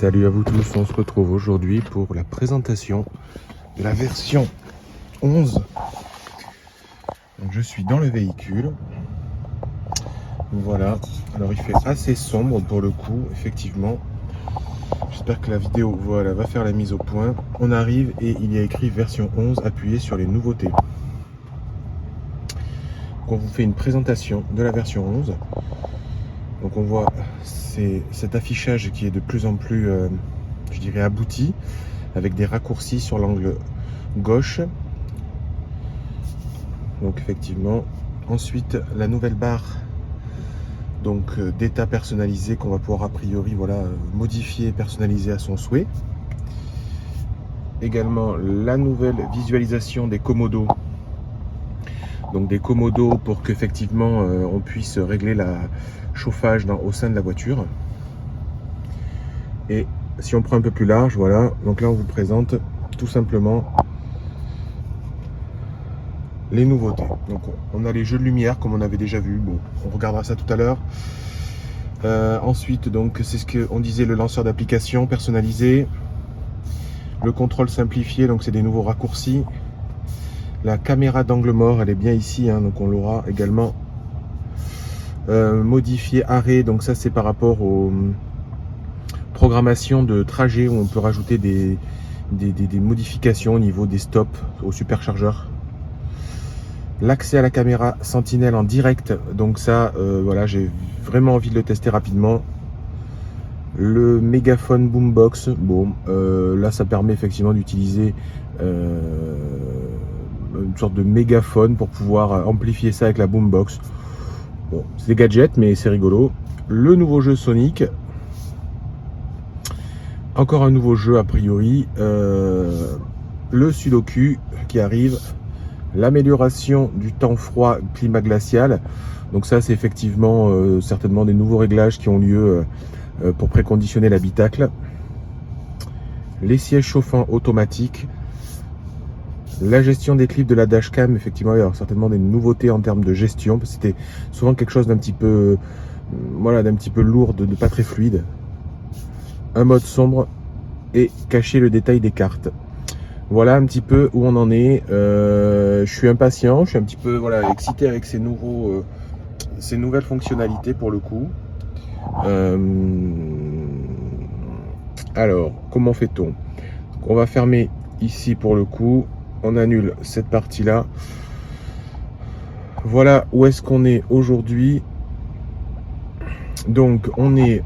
Salut à vous tous, on se retrouve aujourd'hui pour la présentation de la version 11. Donc je suis dans le véhicule. Voilà, alors il fait assez sombre pour le coup, effectivement. J'espère que la vidéo voilà, va faire la mise au point. On arrive et il y a écrit version 11, appuyez sur les nouveautés. Donc on vous fait une présentation de la version 11. Donc on voit cet affichage qui est de plus en plus, je dirais, abouti, avec des raccourcis sur l'angle gauche. Donc effectivement, ensuite la nouvelle barre donc d'état personnalisé qu'on va pouvoir a priori modifier et personnaliser à son souhait. Également la nouvelle visualisation des commodos. Donc des commodos pour qu'effectivement on puisse régler la chauffage au sein de la voiture. Et si on prend un peu plus large, voilà, donc là on vous présente tout simplement les nouveautés. Donc on a les jeux de lumière comme on avait déjà vu, bon, on regardera ça tout à l'heure. Ensuite, donc c'est ce qu'on disait, le lanceur d'application personnalisé, le contrôle simplifié, donc c'est des nouveaux raccourcis. La caméra d'angle mort, elle est bien ici, hein, donc on l'aura également. Modifier arrêt, donc ça c'est par rapport aux programmations de trajet où on peut rajouter des modifications au niveau des stops au superchargeur. L'accès à la caméra sentinelle en direct, donc ça voilà, j'ai vraiment envie de le tester rapidement. Le mégaphone boombox, bon là ça permet effectivement d'utiliser une sorte de mégaphone pour pouvoir amplifier ça avec la boombox. Bon, c'est des gadgets mais c'est rigolo. Le nouveau jeu Sonic, encore un nouveau jeu a priori, le Sudoku qui arrive. L'amélioration du temps froid, climat glacial. Donc ça, c'est effectivement certainement des nouveaux réglages qui ont lieu pour préconditionner l'habitacle. Les sièges chauffants automatiques. La gestion des clips de la dashcam, effectivement, il y aura certainement des nouveautés en termes de gestion, parce que c'était souvent quelque chose d'un petit peu, voilà, d'un petit peu lourd, de pas très fluide. Un mode sombre et cacher le détail des cartes. Voilà un petit peu où on en est. Je suis impatient, je suis un petit peu excité avec ces nouvelles fonctionnalités pour le coup. Alors, comment fait-on? On va fermer ici pour le coup. On annule cette partie-là. Voilà où est-ce qu'on est aujourd'hui. Donc on est,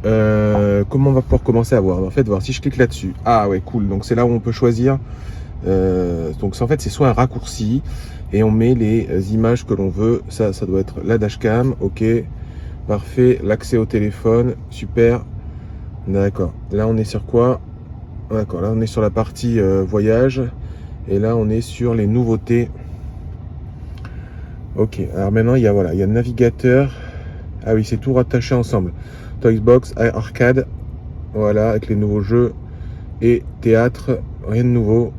comment on va pouvoir commencer à voir? En fait, voir si je clique là-dessus. Ah ouais, cool. Donc c'est là où on peut choisir. Donc en fait c'est soit un raccourci et on met les images que l'on veut. Ça doit être la dashcam. Ok, parfait. L'accès au téléphone, super. D'accord, là on est sur quoi? D'accord, là on est sur la partie voyage et là on est sur les nouveautés. Ok, alors maintenant il y a le navigateur. Ah oui, c'est tout rattaché ensemble. Toybox, arcade, voilà, avec les nouveaux jeux et théâtre, rien de nouveau.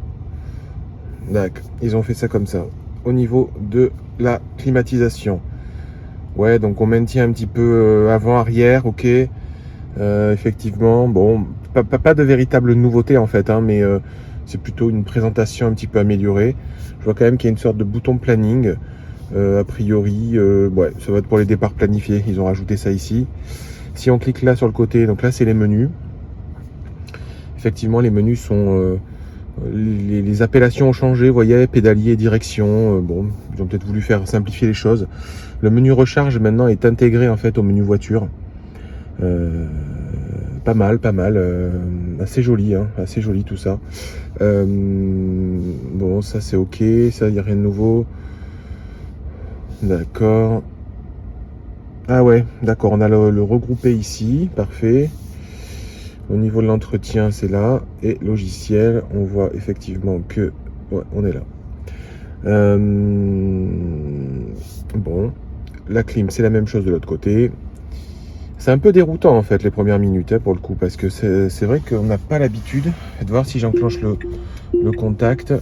D'accord, ils ont fait ça comme ça. Au niveau de la climatisation, ouais, donc on maintient un petit peu avant-arrière, ok. Effectivement, bon, pas de véritable nouveauté en fait, hein, mais c'est plutôt une présentation un petit peu améliorée. Je vois quand même qu'il y a une sorte de bouton planning. A priori, ouais, ça va être pour les départs planifiés. Ils ont rajouté ça ici. Si on clique là sur le côté, donc là c'est les menus. Effectivement, les menus sont les appellations ont changé, vous voyez, pédalier, direction, bon, ils ont peut-être voulu faire simplifier les choses. Le menu recharge maintenant est intégré en fait au menu voiture. Pas mal, assez joli, hein, assez joli tout ça. Bon, ça c'est ok, ça y a rien de nouveau. D'accord. Ah ouais, d'accord, on a le regroupé ici, parfait. Au niveau de l'entretien, c'est là. Et logiciel, on voit effectivement que... Ouais, on est là. Bon, la clim, c'est la même chose de l'autre côté. C'est un peu déroutant en fait les premières minutes hein, pour le coup, parce que c'est vrai qu'on n'a pas l'habitude. Faites voir si j'enclenche le contact.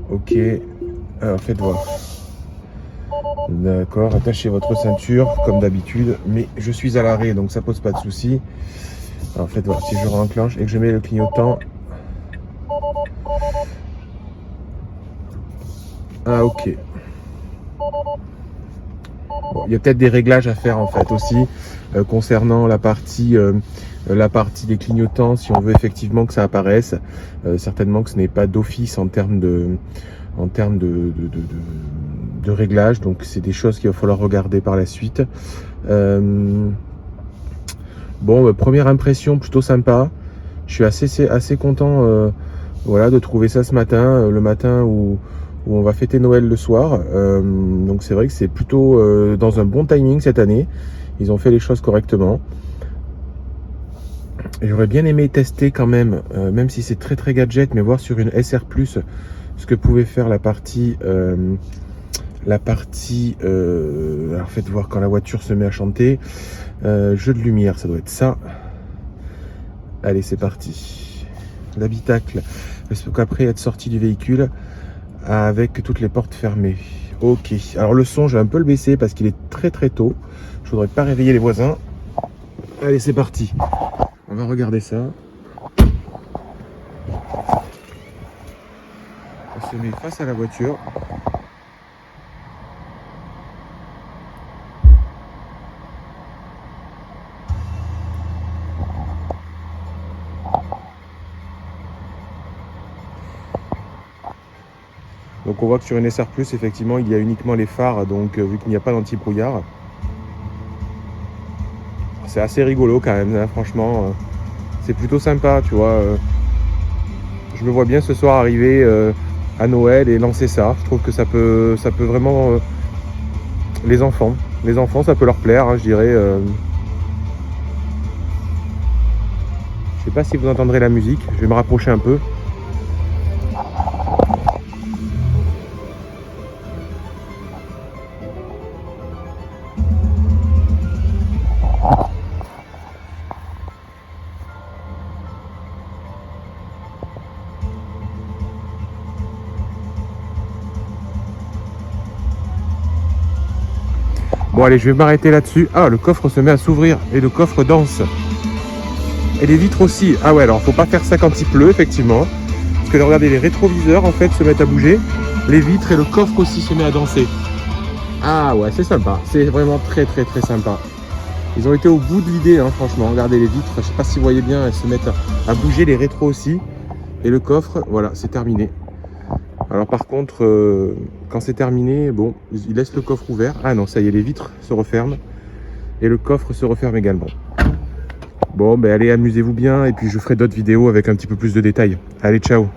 Ok. Alors faites voir. D'accord, attachez votre ceinture comme d'habitude, mais je suis à l'arrêt donc ça pose pas de souci. En fait, voilà, si je renclenche et que je mets le clignotant. Ah, ok. Bon, il y a peut-être des réglages à faire en fait aussi concernant la partie des clignotants, si on veut effectivement que ça apparaisse. Certainement que ce n'est pas d'office en termes de réglage, donc c'est des choses qu'il va falloir regarder par la suite. Bon, première impression plutôt sympa. Je suis assez content voilà, de trouver ça ce matin, le matin où on va fêter Noël le soir. Donc c'est vrai que c'est plutôt dans un bon timing cette année. Ils ont fait les choses correctement. J'aurais bien aimé tester quand même, même si c'est très gadget, mais voir sur une SR+, ce que pouvait faire la partie alors faites voir quand la voiture se met à chanter. Jeu de lumière, ça doit être ça. Allez, c'est parti. L'habitacle, qu'après être sorti du véhicule avec toutes les portes fermées. Ok, alors le son, je vais un peu le baisser parce qu'il est très tôt. Je voudrais pas réveiller les voisins. Allez, c'est parti. On va regarder ça. On se met face à la voiture. Donc on voit que sur une SR+, effectivement, il y a uniquement les phares, donc vu qu'il n'y a pas d'anti-brouillard. C'est assez rigolo quand même, hein, franchement. C'est plutôt sympa, tu vois. Je me vois bien ce soir arriver à Noël et lancer ça. Je trouve que ça peut vraiment... les enfants, ça peut leur plaire, hein, je dirais. Je sais pas si vous entendrez la musique, je vais me rapprocher un peu. Bon allez, je vais m'arrêter là-dessus. Ah, le coffre se met à s'ouvrir et le coffre danse. Et les vitres aussi. Ah ouais, alors faut pas faire ça quand il pleut, effectivement. Parce que regardez, les rétroviseurs en fait se mettent à bouger. Les vitres et le coffre aussi se met à danser. Ah ouais, c'est sympa. C'est vraiment très sympa. Ils ont été au bout de l'idée, hein, franchement. Regardez les vitres, je sais pas si vous voyez bien, elles se mettent à bouger, les rétros aussi. Et le coffre, voilà, c'est terminé. Alors par contre, quand c'est terminé, bon, ils laissent le coffre ouvert. Ah non, ça y est, les vitres se referment. Et le coffre se referme également. Bon, ben allez, amusez-vous bien. Et puis je ferai d'autres vidéos avec un petit peu plus de détails. Allez, ciao!